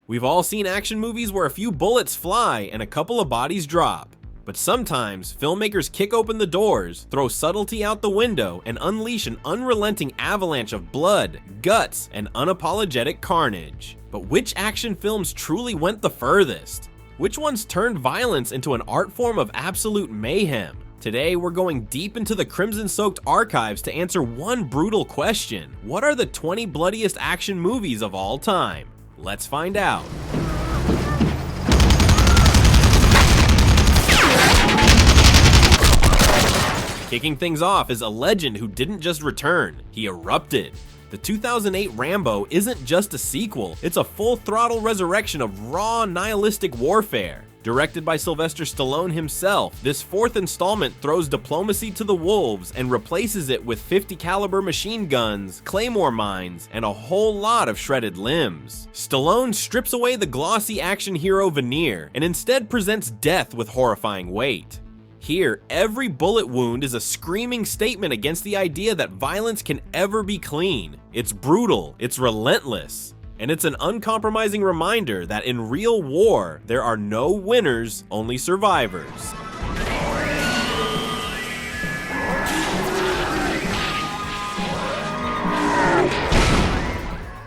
We've all seen action movies where a few bullets fly and a couple of bodies drop. But sometimes, filmmakers kick open the doors, throw subtlety out the window, and unleash an unrelenting avalanche of blood, guts, and unapologetic carnage. But which action films truly went the furthest? Which ones turned violence into an art form of absolute mayhem? Today, we're going deep into the crimson-soaked archives to answer one brutal question. What are the 20 bloodiest action movies of all time? Let's find out. Kicking things off is a legend who didn't just return, he erupted. The 2008 Rambo isn't just a sequel, it's a full-throttle resurrection of raw, nihilistic warfare. Directed by Sylvester Stallone himself, this fourth installment throws diplomacy to the wolves and replaces it with 50 caliber machine guns, claymore mines, and a whole lot of shredded limbs. Stallone strips away the glossy action hero veneer and instead presents death with horrifying weight. Here, every bullet wound is a screaming statement against the idea that violence can ever be clean. It's brutal, it's relentless, and it's an uncompromising reminder that in real war, there are no winners, only survivors.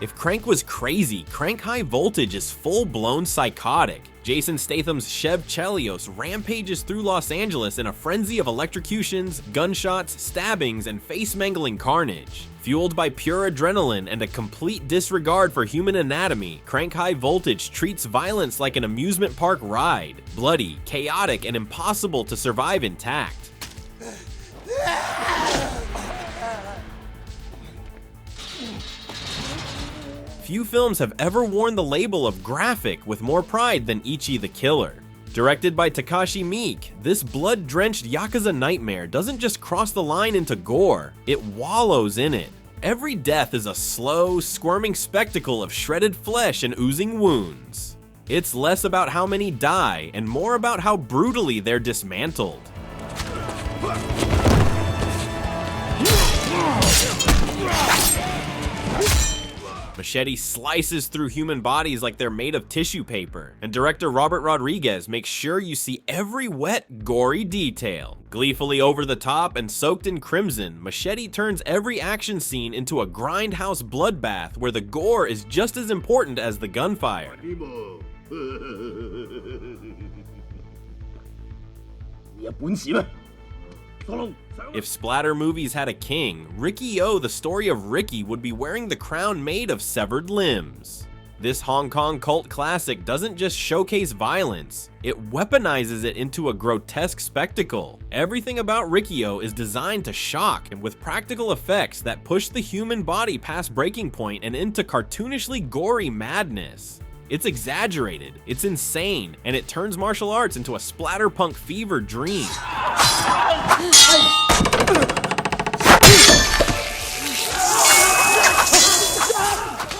If Crank was crazy, Crank High Voltage is full-blown psychotic. Jason Statham's Chev Chelios rampages through Los Angeles in a frenzy of electrocutions, gunshots, stabbings, and face-mangling carnage. Fueled by pure adrenaline and a complete disregard for human anatomy, Crank High Voltage treats violence like an amusement park ride, bloody, chaotic, and impossible to survive intact. Few films have ever worn the label of graphic with more pride than Ichi the Killer. Directed by Takashi Miike, this blood-drenched Yakuza nightmare doesn't just cross the line into gore, it wallows in it. Every death is a slow, squirming spectacle of shredded flesh and oozing wounds. It's less about how many die and more about how brutally they're dismantled. Machete slices through human bodies like they're made of tissue paper, and director Robert Rodriguez makes sure you see every wet, gory detail. Gleefully over the top and soaked in crimson, Machete turns every action scene into a grindhouse bloodbath where the gore is just as important as the gunfire. If splatter movies had a king, Ricky-O, the story of Ricky, would be wearing the crown made of severed limbs. This Hong Kong cult classic doesn't just showcase violence, it weaponizes it into a grotesque spectacle. Everything about Ricky-O is designed to shock, and with practical effects that push the human body past breaking point and into cartoonishly gory madness. It's exaggerated, it's insane, and it turns martial arts into a splatterpunk fever dream.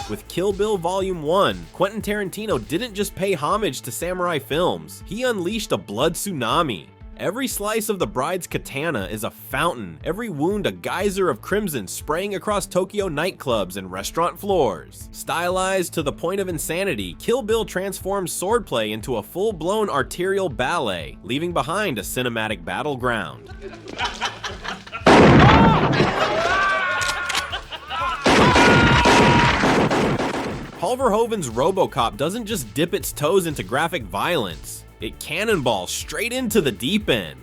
With Kill Bill Volume 1, Quentin Tarantino didn't just pay homage to samurai films, he unleashed a blood tsunami. Every slice of the bride's katana is a fountain, every wound a geyser of crimson spraying across Tokyo nightclubs and restaurant floors. Stylized to the point of insanity, Kill Bill transforms swordplay into a full-blown arterial ballet, leaving behind a cinematic battleground. Paul Verhoeven's RoboCop doesn't just dip its toes into graphic violence. It cannonballs straight into the deep end.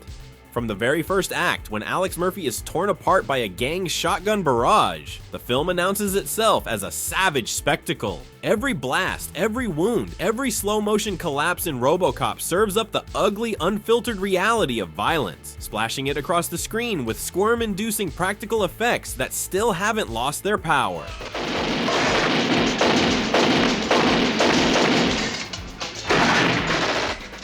From the very first act, when Alex Murphy is torn apart by a gang's shotgun barrage, the film announces itself as a savage spectacle. Every blast, every wound, every slow-motion collapse in RoboCop serves up the ugly, unfiltered reality of violence, splashing it across the screen with squirm-inducing practical effects that still haven't lost their power.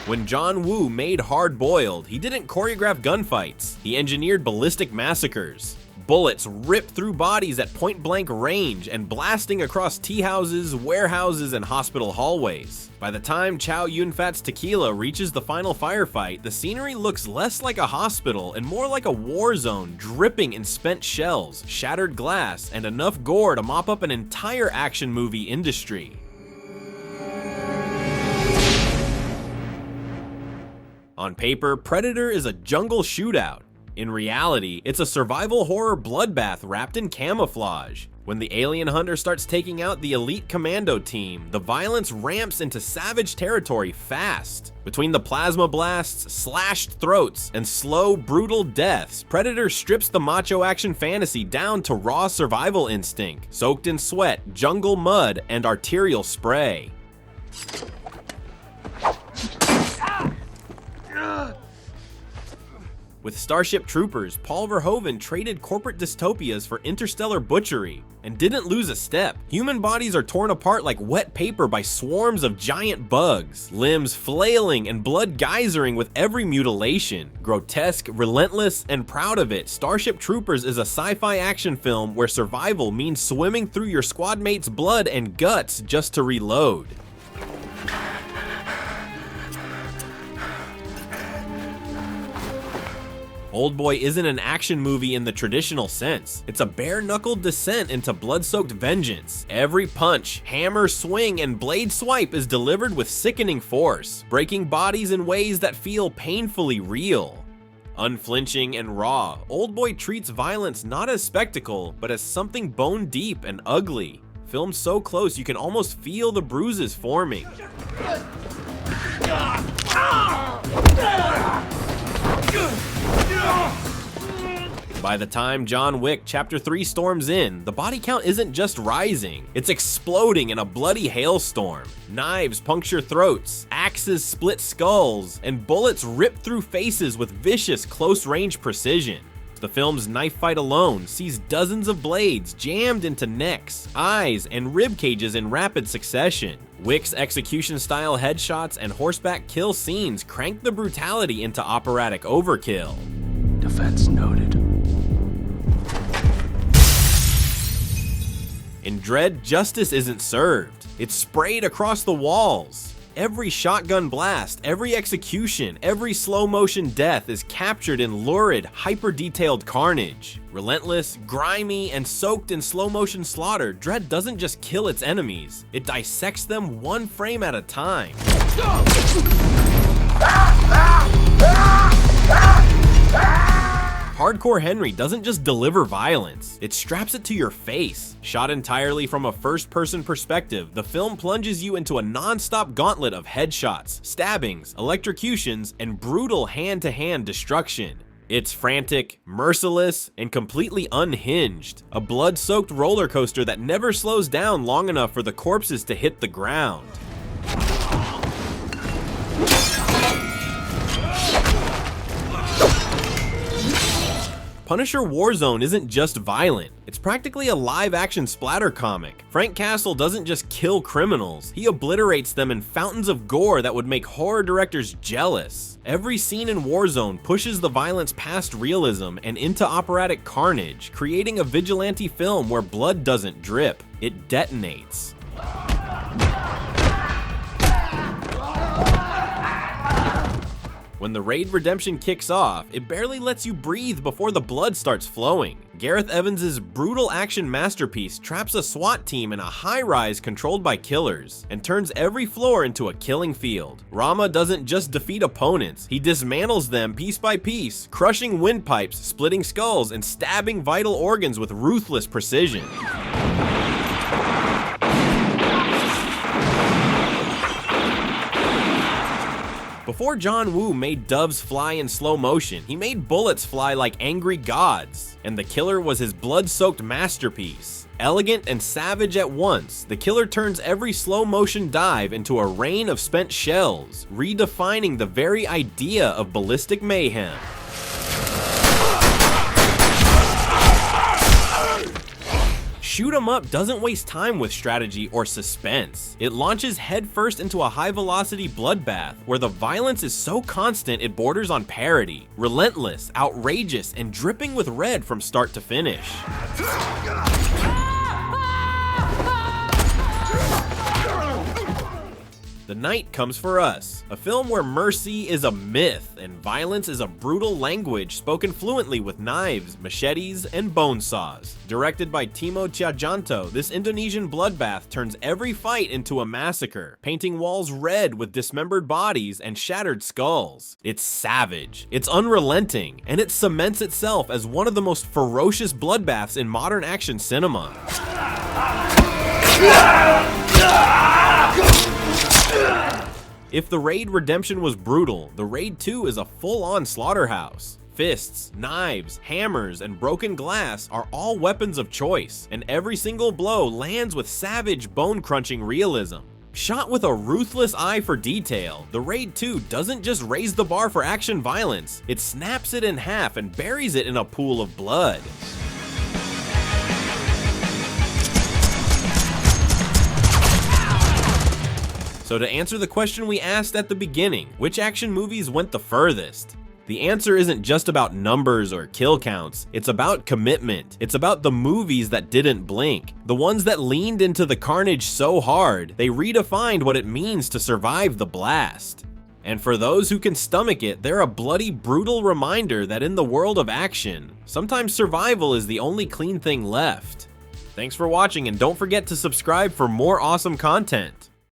When John Woo made Hard Boiled, he didn't choreograph gunfights, he engineered ballistic massacres. Bullets ripped through bodies at point-blank range and blasting across tea houses, warehouses, and hospital hallways. By the time Chow Yun-Fat's tequila reaches the final firefight, the scenery looks less like a hospital and more like a war zone dripping in spent shells, shattered glass, and enough gore to mop up an entire action movie industry. On paper, Predator is a jungle shootout. In reality, it's a survival horror bloodbath wrapped in camouflage. When the alien hunter starts taking out the elite commando team, the violence ramps into savage territory fast. Between the plasma blasts, slashed throats, and slow, brutal deaths, Predator strips the macho action fantasy down to raw survival instinct, soaked in sweat, jungle mud, and arterial spray. With Starship Troopers, Paul Verhoeven traded corporate dystopias for interstellar butchery, and didn't lose a step. Human bodies are torn apart like wet paper by swarms of giant bugs, limbs flailing and blood geysering with every mutilation. Grotesque, relentless, and proud of it, Starship Troopers is a sci-fi action film where survival means swimming through your squad mates' blood and guts just to reload. Oldboy isn't an action movie in the traditional sense. It's a bare-knuckled descent into blood-soaked vengeance. Every punch, hammer, swing, and blade swipe is delivered with sickening force, breaking bodies in ways that feel painfully real. Unflinching and raw, Oldboy treats violence not as spectacle, but as something bone-deep and ugly. Filmed so close you can almost feel the bruises forming. By the time John Wick Chapter 3 storms in, the body count isn't just rising, it's exploding in a bloody hailstorm. Knives puncture throats, axes split skulls, and bullets rip through faces with vicious close-range precision. The film's knife fight alone sees dozens of blades jammed into necks, eyes, and rib cages in rapid succession. Wick's execution-style headshots and horseback kill scenes crank the brutality into operatic overkill. Defense noted. In Dread, justice isn't served. It's sprayed across the walls. Every shotgun blast, every execution, every slow-motion death is captured in lurid, hyper-detailed carnage. Relentless, grimy, and soaked in slow-motion slaughter, Dread doesn't just kill its enemies, it dissects them one frame at a time. Hardcore Henry doesn't just deliver violence, it straps it to your face. Shot entirely from a first-person perspective, the film plunges you into a non-stop gauntlet of headshots, stabbings, electrocutions, and brutal hand-to-hand destruction. It's frantic, merciless, and completely unhinged. A blood-soaked roller coaster that never slows down long enough for the corpses to hit the ground. Punisher Warzone isn't just violent, it's practically a live-action splatter comic. Frank Castle doesn't just kill criminals, he obliterates them in fountains of gore that would make horror directors jealous. Every scene in Warzone pushes the violence past realism and into operatic carnage, creating a vigilante film where blood doesn't drip, it detonates. When the raid redemption kicks off, it barely lets you breathe before the blood starts flowing. Gareth Evans' brutal action masterpiece traps a SWAT team in a high-rise controlled by killers, and turns every floor into a killing field. Rama doesn't just defeat opponents, he dismantles them piece by piece, crushing windpipes, splitting skulls, and stabbing vital organs with ruthless precision. Before John Woo made doves fly in slow motion, he made bullets fly like angry gods, and The Killer was his blood-soaked masterpiece. Elegant and savage at once, The Killer turns every slow-motion dive into a rain of spent shells, redefining the very idea of ballistic mayhem. Shoot 'em Up doesn't waste time with strategy or suspense. It launches headfirst into a high-velocity bloodbath, where the violence is so constant it borders on parody. Relentless, outrageous, and dripping with red from start to finish. The Night Comes for Us, a film where mercy is a myth and violence is a brutal language spoken fluently with knives, machetes, and bone saws. Directed by Timo Tjahjanto, this Indonesian bloodbath turns every fight into a massacre, painting walls red with dismembered bodies and shattered skulls. It's savage, it's unrelenting, and it cements itself as one of the most ferocious bloodbaths in modern action cinema. If The Raid Redemption was brutal, The Raid 2 is a full-on slaughterhouse. Fists, knives, hammers, and broken glass are all weapons of choice, and every single blow lands with savage, bone-crunching realism. Shot with a ruthless eye for detail, The Raid 2 doesn't just raise the bar for action violence, it snaps it in half and buries it in a pool of blood. So to answer the question we asked at the beginning, which action movies went the furthest? The answer isn't just about numbers or kill counts, it's about commitment. It's about the movies that didn't blink, the ones that leaned into the carnage so hard, they redefined what it means to survive the blast. And for those who can stomach it, they're a bloody, brutal reminder that in the world of action, sometimes survival is the only clean thing left. Thanks for watching, and don't forget to subscribe for more awesome content.